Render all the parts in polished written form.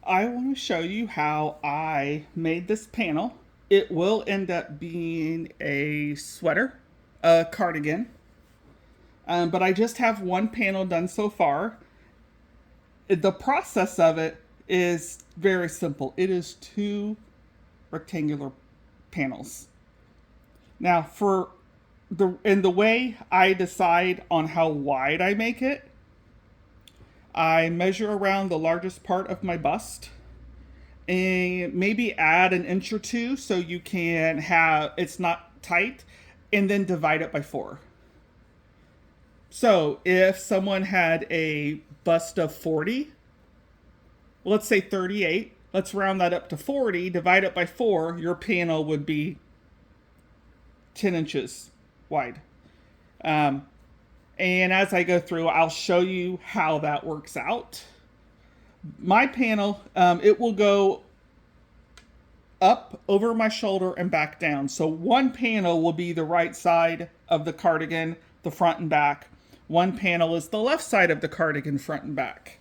I want to show you how I made this panel. It will end up being a sweater, a cardigan, but I just have one panel done so far. The process of it is very simple. It is two rectangular panels. Now, for the way I decide on how wide I make it, I measure around the largest part of my bust and maybe add an inch or two so you can have it's not tight, and then divide it by four. So if someone had a bust of 40, let's say 38, let's round that up to 40, divide it by four, your panel would be 10 inches wide. And as I go through, I'll show you how that works out. My panel, it will go up over my shoulder and back down. So one panel will be the right side of the cardigan, the front and back. One panel is the left side of the cardigan, front and back.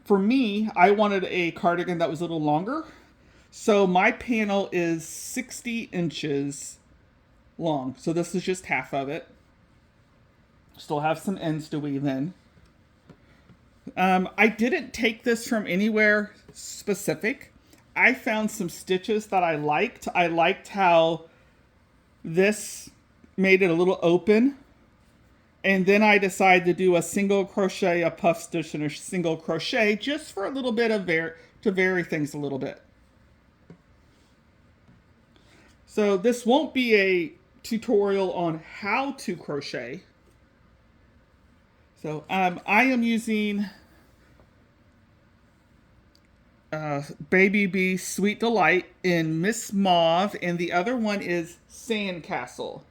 For me, I wanted a cardigan that was a little longer. So my panel is 60 inches long. So this is just half of it. Still have some ends to weave in. I didn't take this from anywhere specific. I found some stitches that I liked. I liked how this made it a little open. And then I decided to do a single crochet, a puff stitch, and a single crochet just for a little bit of to vary things a little bit. So this won't be a tutorial on how to crochet. So I am using Baby Bee Sweet Delight in Miss Mauve, and the other one is Sandcastle.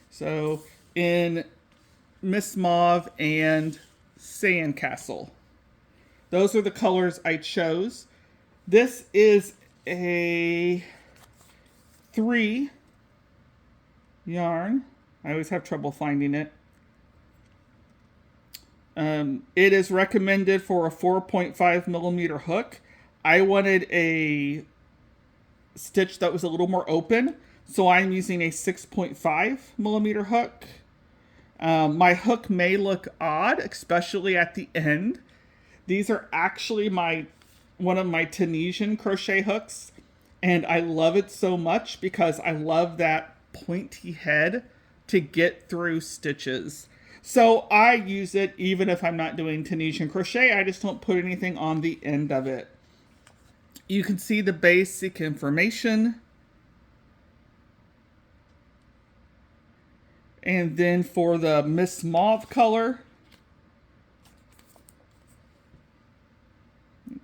So in Miss Mauve and Sandcastle. Those are the colors I chose. This is a 3 yarn. I always have trouble finding it. It is recommended for a 4.5 millimeter hook. I wanted a stitch that was a little more open, so I'm using a 6.5 millimeter hook. My hook may look odd, especially at the end. These are actually one of my Tunisian crochet hooks, and I love it so much because I love that pointy head to get through stitches. So I use it even if I'm not doing Tunisian crochet. I just don't put anything on the end of it. You can see the basic information. And then for the Miss Mauve color,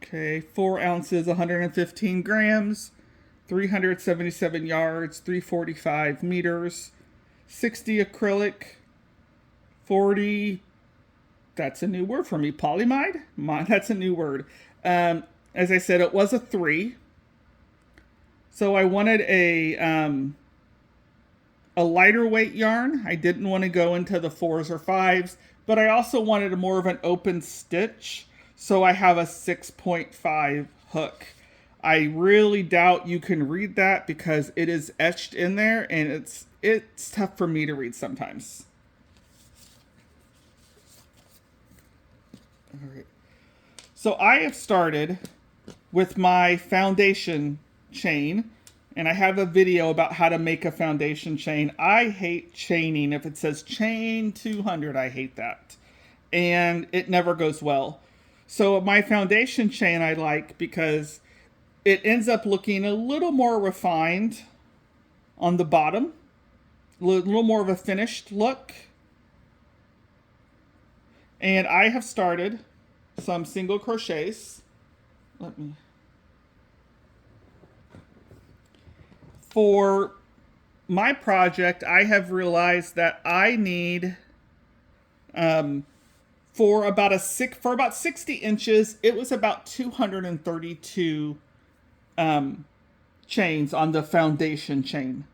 okay, 4 ounces, 115 grams, 377 yards, 345 meters, 60 acrylic, 40, that's a new word for me, polyamide? That's a new word. As I said, it was a 3. So I wanted a lighter weight yarn. I didn't want to go into the 4s or 5s, but I also wanted more of an open stitch. So I have a 6.5 hook. I really doubt you can read that because it is etched in there, and it's tough for me to read sometimes. All right. So I have started with my foundation chain, and I have a video about how to make a foundation chain. I hate chaining. If it says chain 200, I hate that. And it never goes well. So my foundation chain I like because it ends up looking a little more refined on the bottom. A little more of a finished look. And I have started some single crochets. For my project, I have realized that I need for about 60 inches, it was about 232 chains on the foundation chain.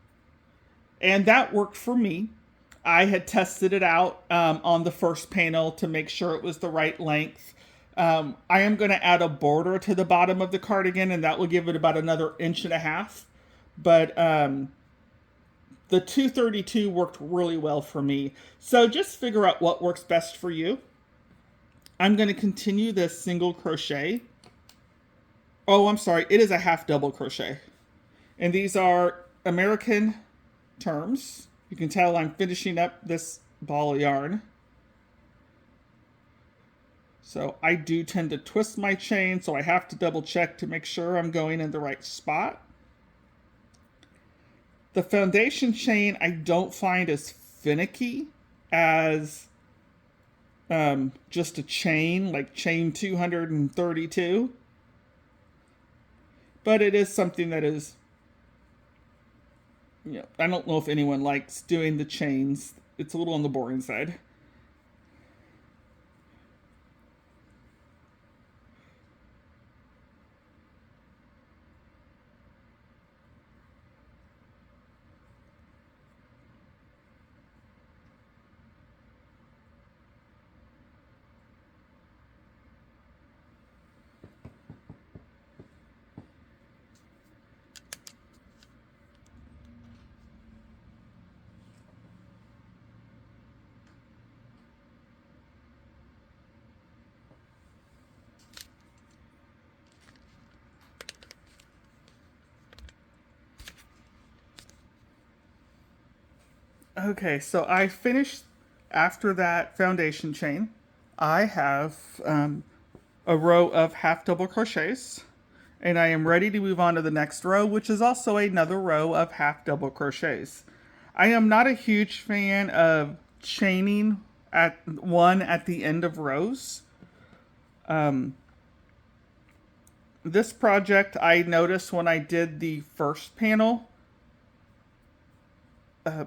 And that worked for me. I had tested it out on the first panel to make sure it was the right length. I am going to add a border to the bottom of the cardigan, and that will give it about another 1.5 inches. But the 232 worked really well for me. So just figure out what works best for you. I'm going to continue this single crochet. Oh, I'm sorry. It is a half double crochet. And these are American terms. You can tell I'm finishing up this ball of yarn. So I do tend to twist my chain, so I have to double check to make sure I'm going in the right spot. The foundation chain I don't find as finicky as just a chain, like chain 232. But it is something that is, I don't know if anyone likes doing the chains. It's a little on the boring side. Okay, so I finished after that foundation chain. I have a row of half double crochets, and I am ready to move on to the next row, which is also another row of half double crochets. I am not a huge fan of chaining at the end of rows. This project I noticed when I did the first panel.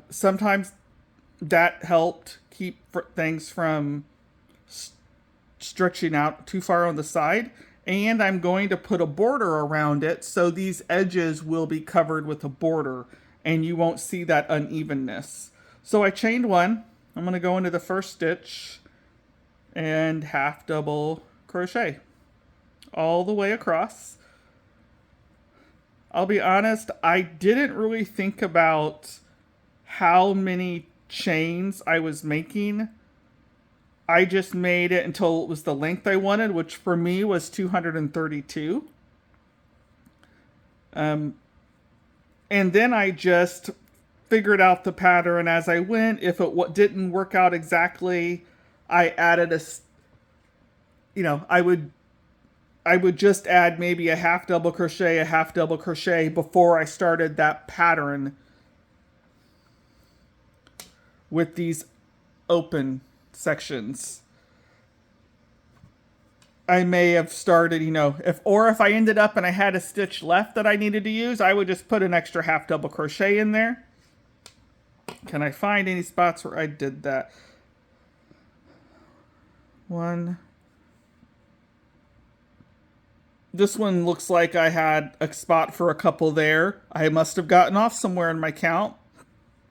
Sometimes that helped keep things from stretching out too far on the side. And I'm going to put a border around it, so these edges will be covered with a border and you won't see that unevenness. So I chained one. I'm going to go into the first stitch and half double crochet all the way across. I'll be honest, I didn't really think about how many chains I was making. I just made it until it was the length I wanted, which for me was 232. And then I just figured out the pattern as I went. If it didn't work out exactly, I added I would just add maybe a half double crochet before I started that pattern with these open sections. I may have started, if I ended up and I had a stitch left that I needed to use, I would just put an extra half double crochet in there. Can I find any spots where I did that? One. This one looks like I had a spot for a couple there. I must have gotten off somewhere in my count.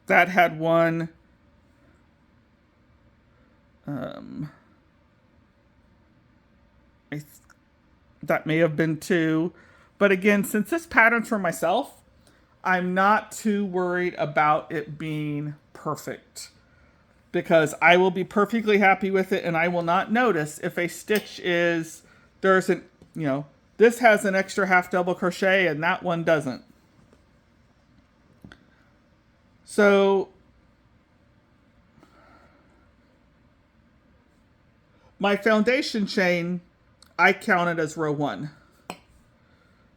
That had one. That may have been 2. But again, since this pattern's for myself, I'm not too worried about it being perfect, because I will be perfectly happy with it and I will not notice if a stitch this has an extra half double crochet and that one doesn't. So my foundation chain, I counted as row 1.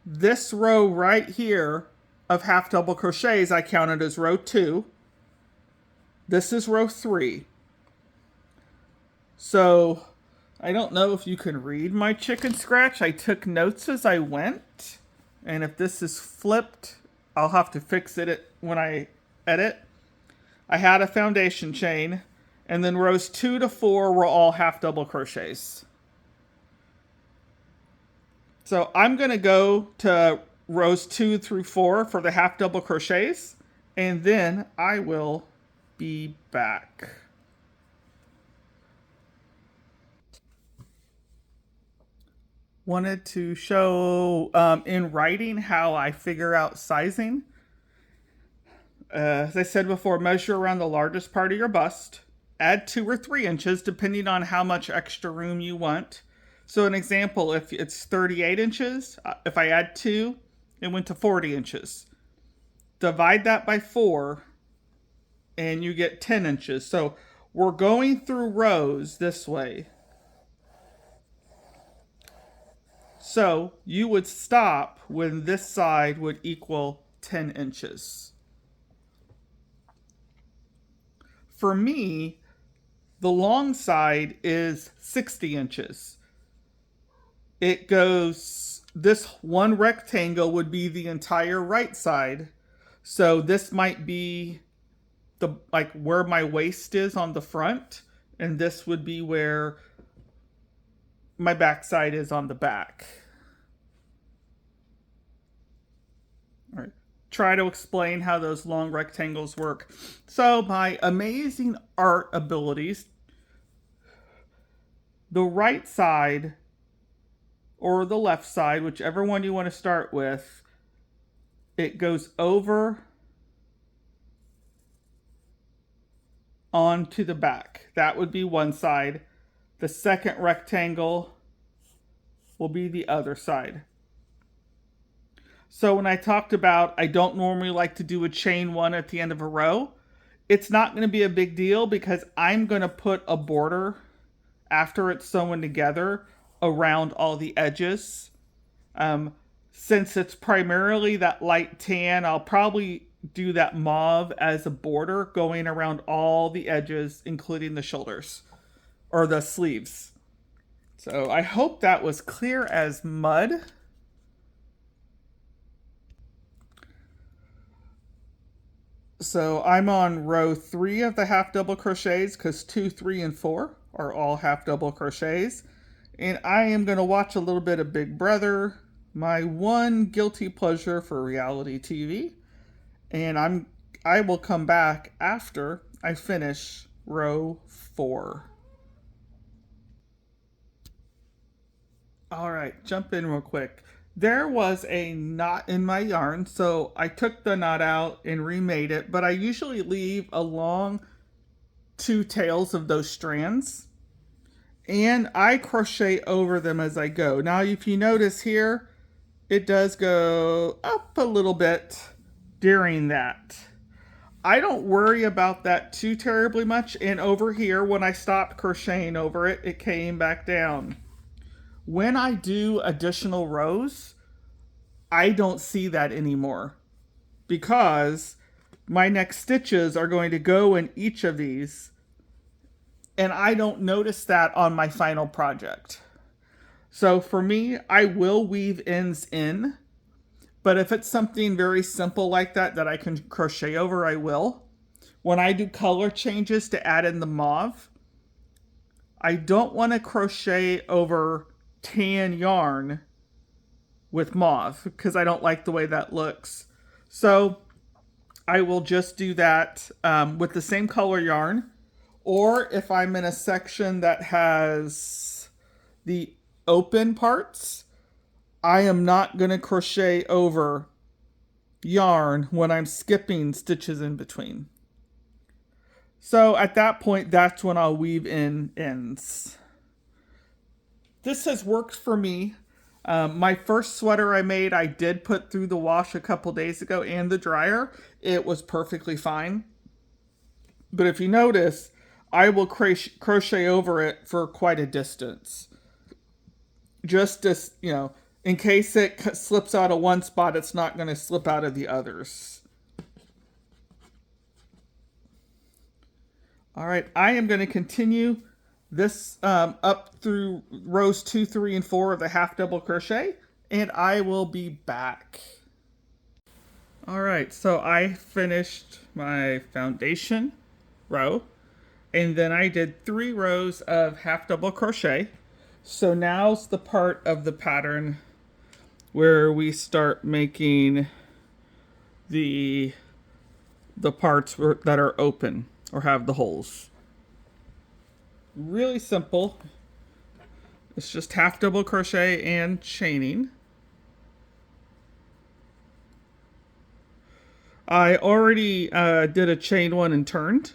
This row right here of half double crochets, I counted as row 2. This is row 3. So I don't know if you can read my chicken scratch. I took notes as I went. And if this is flipped, I'll have to fix it when I edit. I had a foundation chain, and then rows 2 to 4 were all half double crochets. So I'm going to go to rows 2 through 4 for the half double crochets, and then I will be back. Wanted to show in writing how I figure out sizing. As I said before, measure around the largest part of your bust. Add 2 or 3 inches depending on how much extra room you want. So an example, if it's 38 inches, if I add 2, it went to 40 inches. Divide that by 4 and you get 10 inches. So we're going through rows this way. So you would stop when this side would equal 10 inches. For me, the long side is 60 inches. It goes, this one rectangle would be the entire right side. So this might be the like where my waist is on the front, and this would be where my back side is on the back. All right. Try to explain how those long rectangles work. So my amazing art abilities, the right side or the left side, whichever one you want to start with, it goes over onto the back. That would be one side. The second rectangle will be the other side. So when I talked about I don't normally like to do a chain 1 at the end of a row, it's not going to be a big deal because I'm going to put a border after it's sewn together around all the edges. Since it's primarily that light tan, I'll probably do that mauve as a border going around all the edges, including the shoulders or the sleeves. So I hope that was clear as mud. So I'm on row 3 of the half double crochets because 2, 3, and 4 are all half double crochets. And I am going to watch a little bit of Big Brother, my one guilty pleasure for reality TV. And I will come back after I finish row 4. All right, jump in real quick. There was a knot in my yarn, so I took the knot out and remade it, but I usually leave along 2 tails of those strands, and I crochet over them as I go. Now, if you notice here, it does go up a little bit during that. I don't worry about that too terribly much, and over here, when I stopped crocheting over it, it came back down. When I do additional rows, I don't see that anymore because my next stitches are going to go in each of these, and I don't notice that on my final project. So for me, I will weave ends in, but if it's something very simple like that I can crochet over, I will. When I do color changes to add in the mauve, I don't want to crochet over tan yarn with mauve because I don't like the way that looks. So I will just do that with the same color yarn, or if I'm in a section that has the open parts, I am not going to crochet over yarn when I'm skipping stitches in between. So at that point, that's when I'll weave in ends. This has worked for me. My first sweater I made, I did put through the wash a couple days ago and the dryer. It was perfectly fine. But if you notice, I will crochet over it for quite a distance. Just as, in case it slips out of one spot, it's not going to slip out of the others. All right, I am going to continue this up through rows 2, 3, and 4 of the half double crochet, and I will be back. All right, so I finished my foundation row, and then I did 3 rows of half double crochet. So now's the part of the pattern where we start making the parts that are open. or have the holes. Really simple. It's just half double crochet and chaining. I already did a chain one and turned.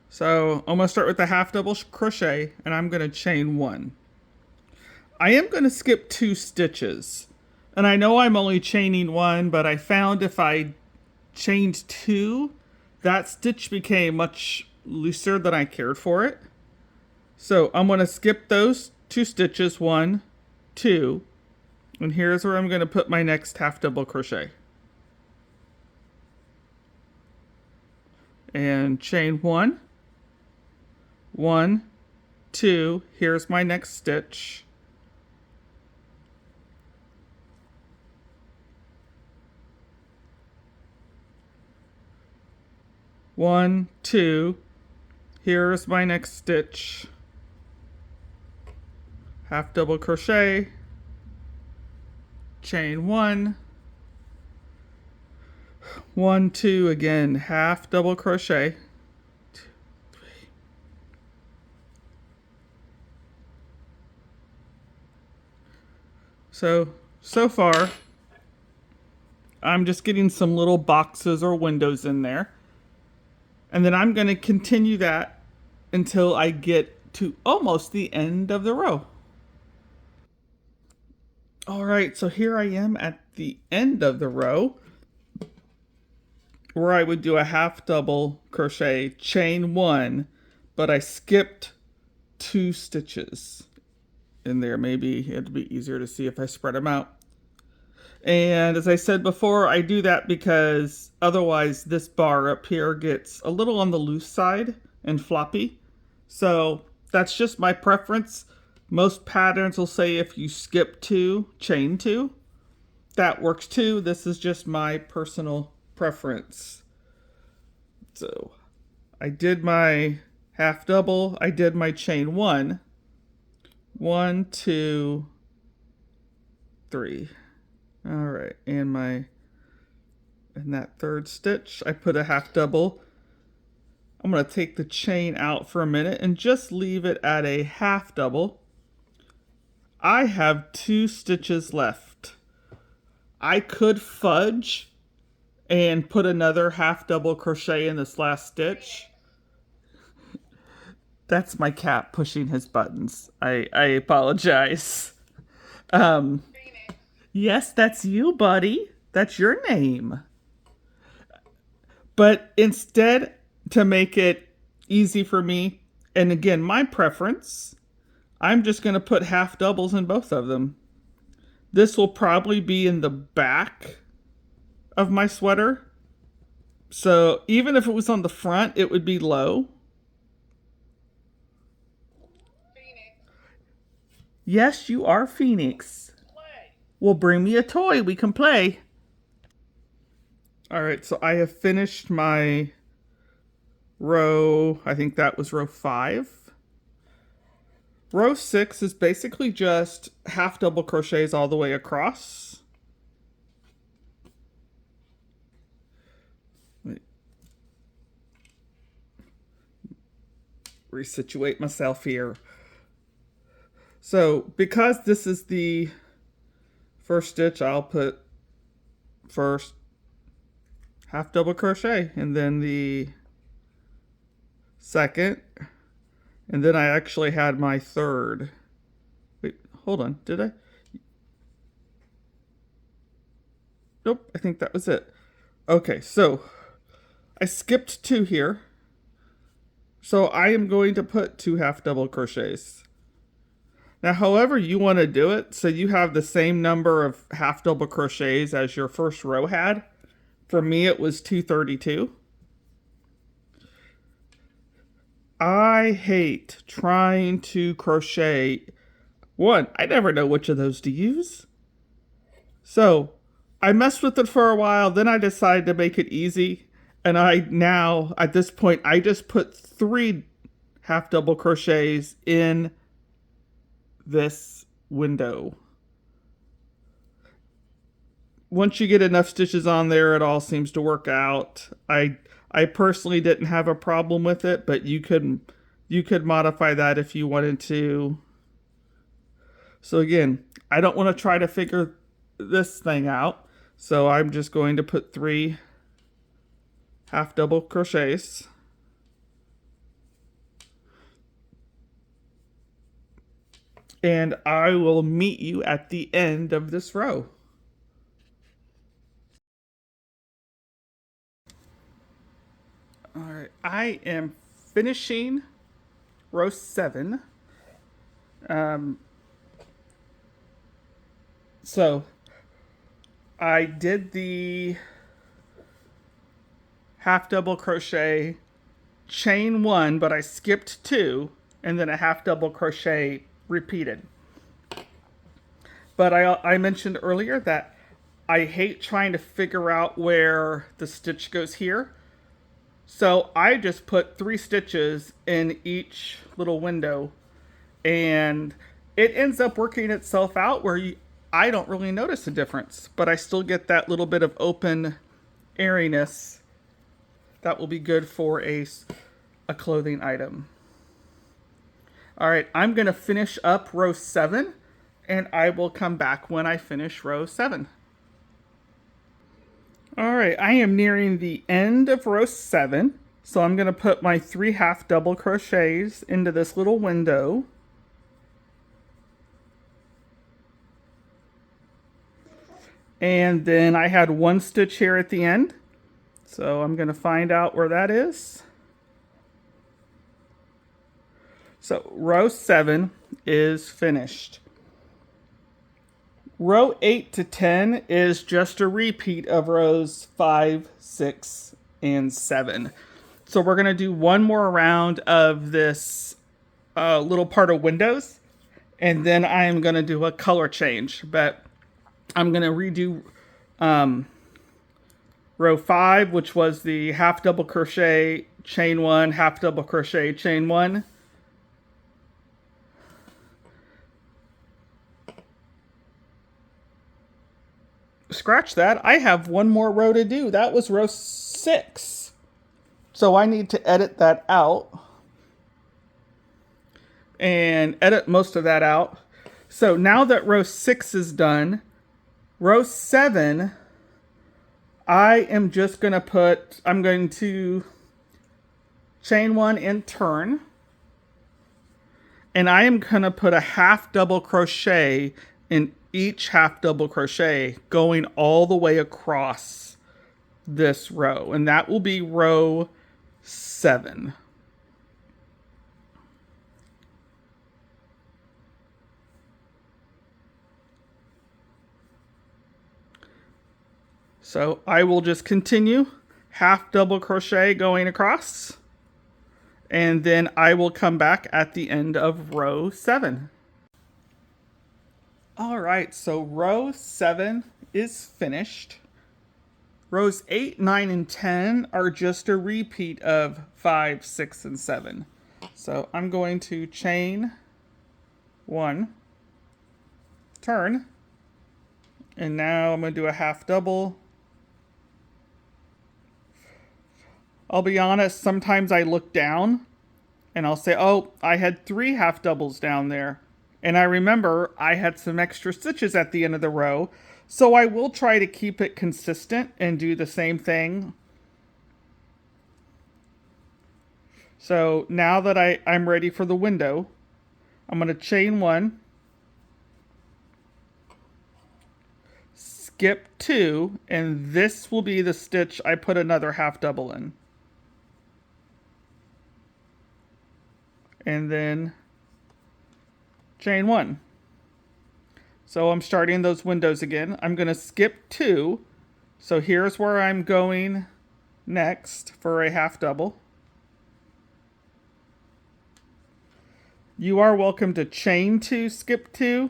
So I'm going to start with the half double crochet and I'm going to chain one. I am going to skip 2 stitches. And I know I'm only chaining one, but I found if I chained 2, that stitch became much looser than I cared for it. So I'm going to skip those 2 stitches, 1, 2, and here's where I'm going to put my next half double crochet. And chain 1, 1, 2, here's my next stitch. One, 2, here's my next stitch. Half double crochet, chain 1, 1, 2, again, half double crochet, 2, 3. So far, I'm just getting some little boxes or windows in there. And then I'm going to continue that until I get to almost the end of the row. All right, so here I am at the end of the row where I would do a half double crochet, chain 1, but I skipped 2 stitches in there. Maybe it'd be easier to see if I spread them out. And as I said before, I do that because otherwise this bar up here gets a little on the loose side and floppy. So that's just my preference. Most patterns will say if you skip 2, chain 2. That works too. This is just my personal preference. So I did my half double. I did my chain 1. 1, 2, 3. All right, and in that third stitch, I put a half double. I'm going to take the chain out for a minute and just leave it at a half double. I have 2 stitches left. I could fudge and put another half double crochet in this last stitch. That's my cat pushing his buttons. I apologize. Yes, that's you, buddy. That's your name. But instead, to make it easy for me, and again, my preference, I'm just going to put half doubles in both of them. This will probably be in the back of my sweater. So even if it was on the front, it would be low. Phoenix. Yes, you are Phoenix. Well, bring me a toy. We can play. All right, so I have finished my row. I think that was row 5. Row 6 is basically just half double crochets all the way across. Resituate myself here. So because this is the first stitch, I'll put first half double crochet and then the second, and then I actually had my third. Wait, hold on, did I? Nope, I think that was it. Okay, so I skipped 2 here. So I am going to put 2 half double crochets. Now, however you want to do it, so you have the same number of half double crochets as your first row had. For me, it was 232. I hate trying to crochet. One, I never know which of those to use. So I messed with it for a while, then I decided to make it easy. And I now, at this point, I just put 3 half double crochets in this window. once you get enough stitches on there, it all seems to work out. I personally didn't have a problem with it, but you could modify that if you wanted to. So again, I don't want to try to figure this thing out. So I'm just going to put 3 half double crochets. And I will meet you at the end of this row. All right, I am finishing row 7. So I did the half double crochet, chain 1, but I skipped 2, and then a half double crochet repeated. But I mentioned earlier that I hate trying to figure out where the stitch goes here. So I just put 3 stitches in each little window, and it ends up working itself out where I don't really notice a difference, but I still get that little bit of open airiness that will be good for a clothing item. All right, I'm going to finish up row 7, and I will come back when I finish row 7. All right, I am nearing the end of row 7, so I'm going to put my 3 half double crochets into this little window. And then I had 1 stitch here at the end, so I'm going to find out where that is. So row 7 is finished. Row 8 to 10 is just a repeat of rows 5, 6, and 7. So we're going to do one more round of this little part of windows, and then I'm going to do a color change. But I'm going to redo row 5, which was the half double crochet, chain 1, half double crochet, chain 1. Scratch that. I have one more row to do. That was row 6. So I need to edit that out and edit most of that out. So now that row 6 is done, row 7, I am just going to I'm going to chain 1 and turn. And I am going to put a half double crochet in each half double crochet going all the way across this row. And that will be row 7. So I will just continue half double crochet going across, and then I will come back at the end of row 7. All right, so row 7 is finished. Rows 8, 9, and 10 are just a repeat of 5, 6, and 7. So I'm going to chain 1, turn, and now I'm going to do a half double. I'll be honest, sometimes I look down and I'll say, oh, I had 3 half doubles down there. And I remember I had some extra stitches at the end of the row. So I will try to keep it consistent and do the same thing. So now that I'm ready for the window, I'm going to chain 1, skip 2, and this will be the stitch I put another half double in. And then chain 1. So I'm starting those windows again. I'm going to skip 2. So here's where I'm going next for a half double. You are welcome to chain 2, skip 2.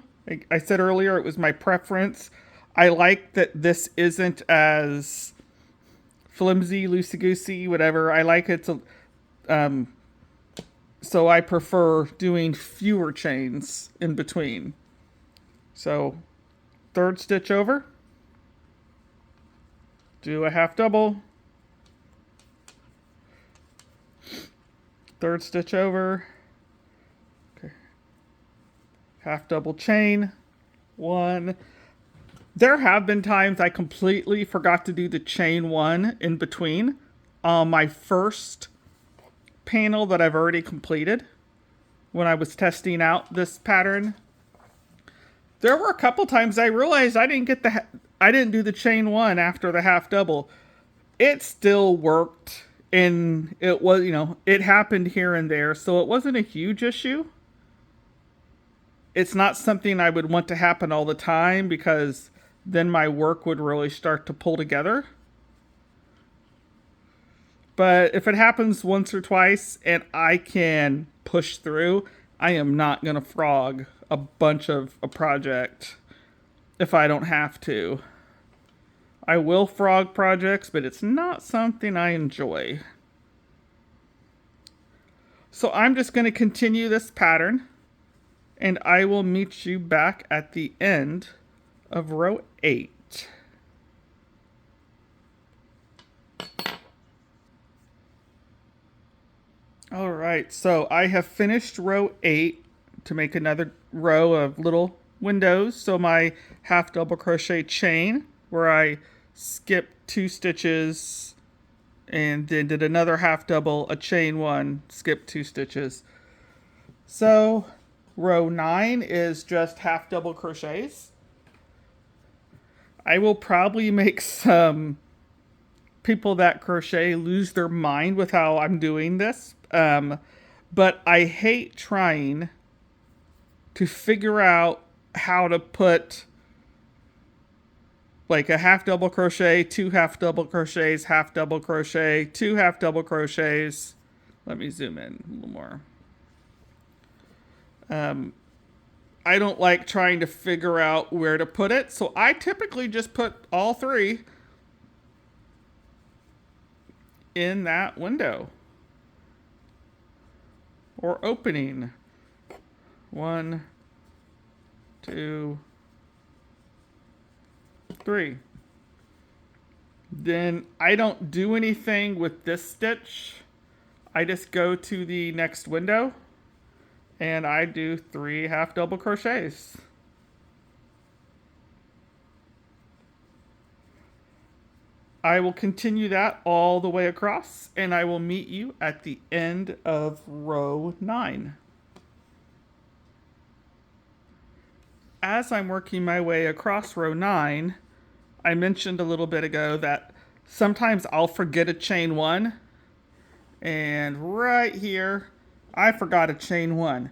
I said earlier it was my preference. I like that this isn't as flimsy, loosey-goosey, whatever. I like it to... So I prefer doing fewer chains in between. So 3rd stitch over. do a half double, third stitch over, okay, half double chain, one. There have been times I completely forgot to do the chain one in between on my first panel that I've already completed when I was testing out this pattern. There were a couple times I realized I didn't do the chain one after the half double. It still worked, and it was, it happened here and there, so it wasn't a huge issue. It's not something I would want to happen all the time because then my work would really start to pull together. But if it happens once or twice and I can push through, I am not going to frog a bunch of a project if I don't have to. I will frog projects, but it's not something I enjoy. So I'm just going to continue this pattern, and I will meet you back at the end of row 8. All right, so I have finished row 8 to make another row of little windows. So my half double crochet chain where I skipped 2 stitches and then did another half double, a chain one, skipped 2 stitches. So row 9 is just half double crochets. I will probably make some people that crochet lose their mind with how I'm doing this. But I hate trying to figure out how to put like a half double crochet, 2 half double crochets, half double crochet, 2 half double crochets. Let me zoom in a little more. I don't like trying to figure out where to put it, so I typically just put all 3 in that window or opening. 1, 2, 3. Then I don't do anything with this stitch. I just go to the next window and I do 3 half double crochets. I will continue that all the way across, and I will meet you at the end of row 9. As I'm working my way across row 9, I mentioned a little bit ago that sometimes I'll forget a chain 1, and right here, I forgot a chain 1.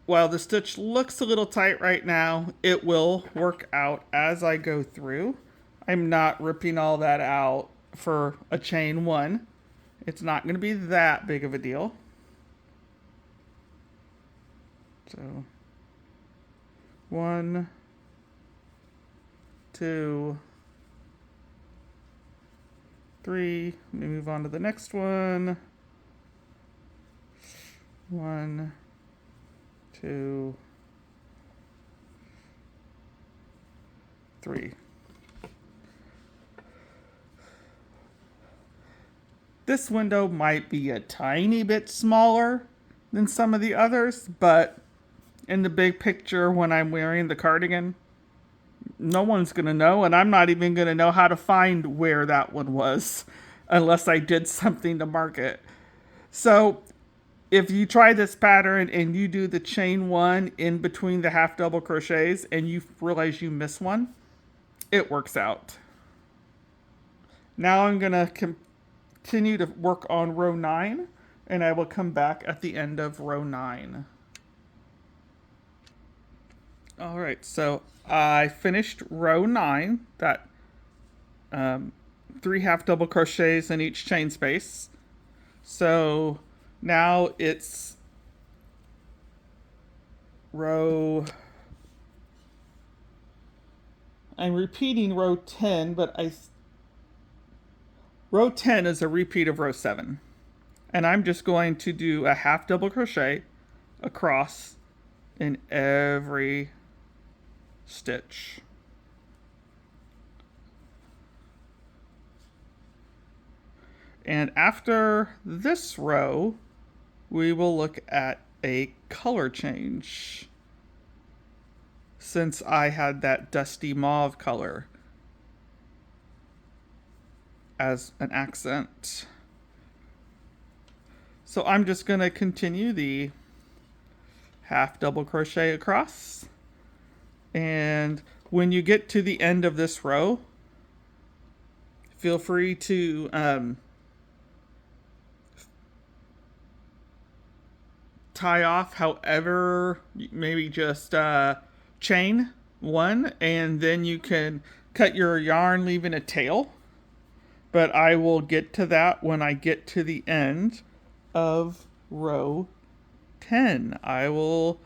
While the stitch looks a little tight right now, it will work out as I go through. I'm not ripping all that out for a chain 1. It's not going to be that big of a deal. So 1, 2, 3. Let me move on to the next one. 1, 2, 3. This window might be a tiny bit smaller than some of the others, but in the big picture when I'm wearing the cardigan, no one's going to know, and I'm not even going to know how to find where that one was unless I did something to mark it. So if you try this pattern and you do the chain 1 in between the half double crochets and you realize you miss one, it works out. Now I'm going to continue to work on row 9, and I will come back at the end of row 9. All right, so I finished row 9, that 3 half double crochets in each chain space. So now it's I'm repeating row 10, but row 10 is a repeat of row 7. And I'm just going to do a half double crochet across in every stitch. And after this row, we will look at a color change, since I had that dusty mauve color as an accent. So I'm just going to continue the half double crochet across. And when you get to the end of this row, feel free to tie off however, maybe just chain one, and then you can cut your yarn leaving a tail. But I will get to that when I get to the end of row 10. I will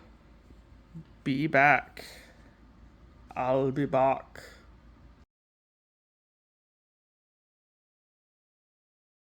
be back. I'll be back.